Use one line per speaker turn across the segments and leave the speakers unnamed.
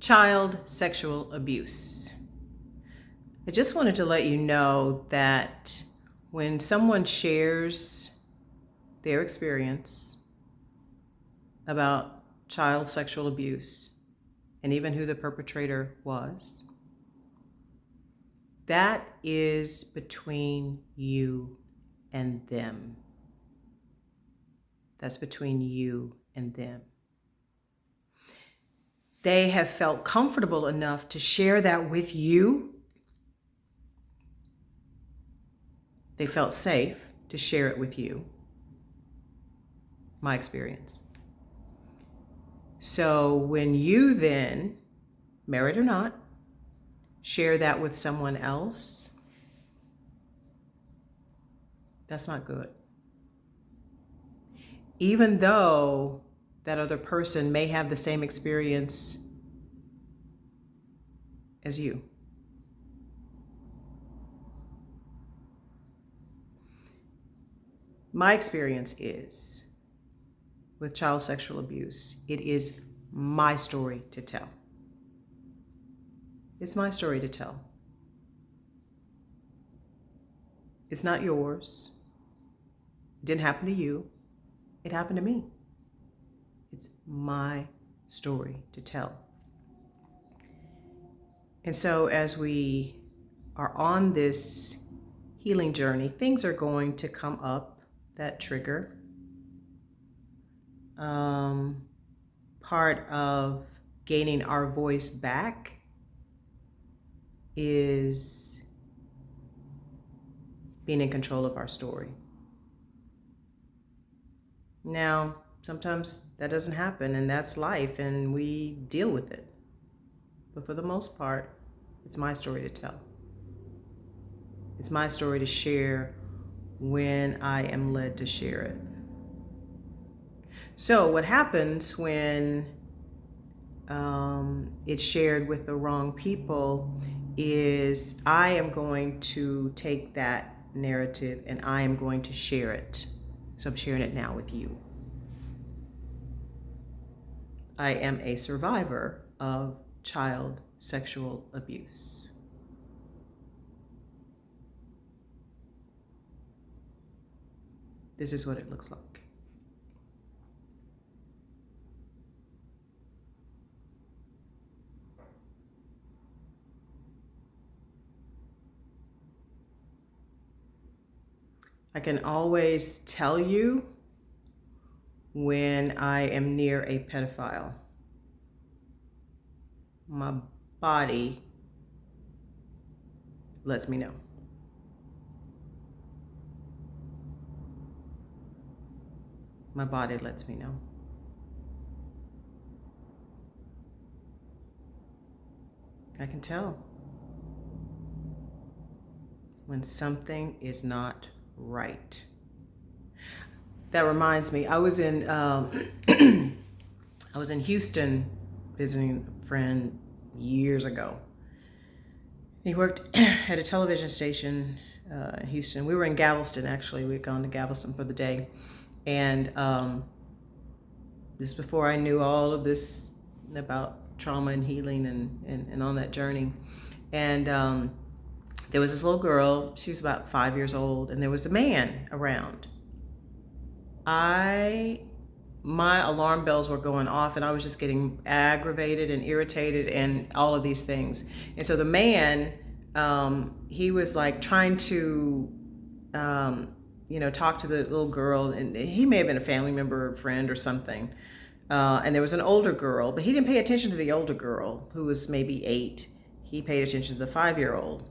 Child sexual abuse. I just wanted to let you know that when someone shares their experience about child sexual abuse and even who the perpetrator was, that is between you and them. That's between you and them. They have felt comfortable enough to share that with you. They felt safe to share it with you. My experience. So when you then, married or not, share that with someone else, that's not good. Even though that other person may have the same experience as you. My experience is with child sexual abuse, it is my story to tell. It's my story to tell. It's not yours. It didn't happen to you. It happened to me. It's my story to tell. And so as we are on this healing journey, things are going to come up that trigger. Part of gaining our voice back is being in control of our story. Now, sometimes that doesn't happen, and that's life, and we deal with it. But for the most part, it's my story to tell. It's my story to share when I am led to share it. So what happens when it's shared with the wrong people is I am going to take that narrative and I am going to share it. So I'm sharing it now with you. I am a survivor of child sexual abuse. This is what it looks like. I can always tell you when I am near a pedophile. My body lets me know. My body lets me know. I can tell when something is not right. That reminds me, I was in Houston visiting a friend years ago. He worked at a television station in Houston. We were in Galveston, actually. We had gone to Galveston for the day. And this is before I knew all of this about trauma and healing and on that journey. And there was this little girl, she was about 5 years old, and there was a man around. My alarm bells were going off and I was just getting aggravated and irritated and all of these things. And so the man, he was like trying to, talk to the little girl, and he may have been a family member or friend or something. And there was an older girl, but he didn't pay attention to the older girl who was maybe 8. He paid attention to the 5-year-old.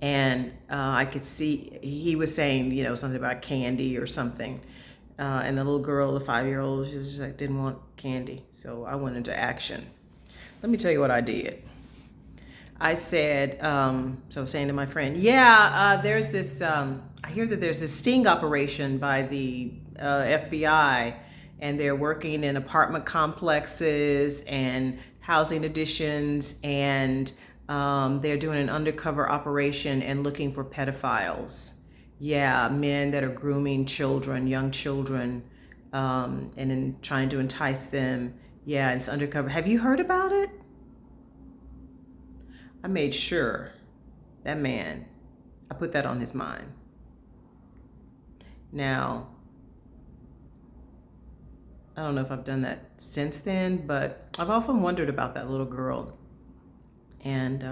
And I could see he was saying, something about candy or something. And the little girl, the 5-year-old, she just like didn't want candy. So I went into action. Let me tell you what I did. I said, so I was saying to my friend, there's this, I hear that there's this sting operation by the FBI, and they're working in apartment complexes and housing additions, and they're doing an undercover operation and looking for pedophiles. Yeah, men that are grooming children, young children, and then trying to entice them. Yeah, it's undercover. Have you heard about it? I made sure that man, I put that on his mind. Now, I don't know if I've done that since then, but I've often wondered about that little girl. And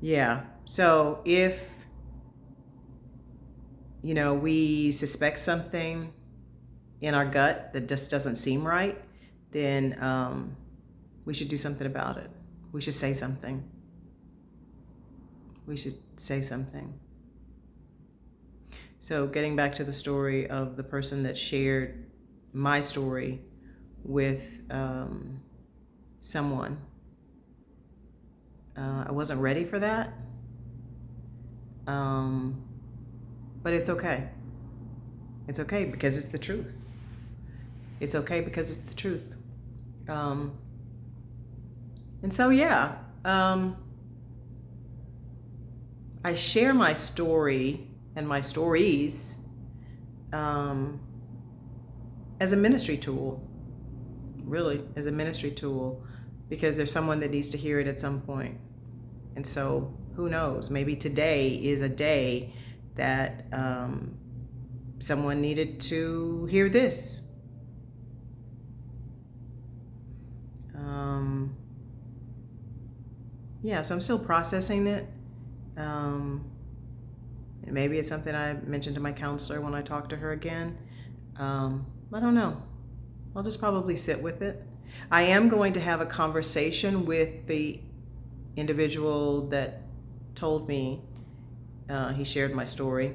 yeah, so if, we suspect something in our gut that just doesn't seem right, then we should do something about it. We should say something. We should say something. So getting back to the story of the person that shared my story with someone, I wasn't ready for that, but it's okay. It's okay because it's the truth. It's okay because it's the truth. And so, yeah, I share my story and my stories as a ministry tool, really, as a ministry tool, because there's someone that needs to hear it at some point. And so, who knows? Maybe today is a day that someone needed to hear this. Yeah, so I'm still processing it. And maybe it's something I mentioned to my counselor when I talk to her again. I don't know. I'll just probably sit with it. I am going to have a conversation with the individual that told me he shared my story,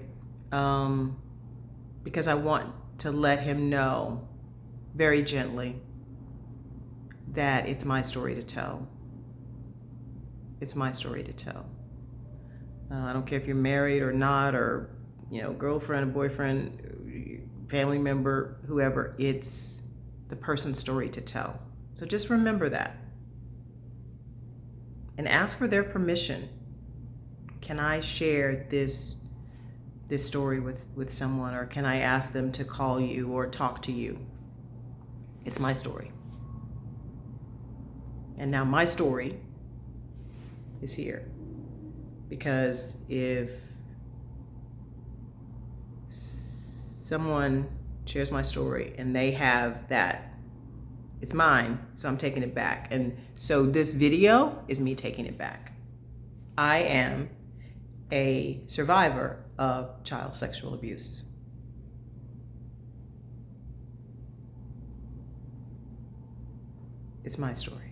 because I want to let him know very gently that it's my story to tell. It's my story to tell. I don't care if you're married or not, or girlfriend, boyfriend, family member, whoever. It's the person's story to tell. So just remember that, and ask for their permission. Can I share this story with someone, or can I ask them to call you or talk to you? It's my story. And now my story is here. Because if someone shares my story and they have that, it's mine, so I'm taking it back. And so this video is me taking it back. I am a survivor of child sexual abuse. It's my story.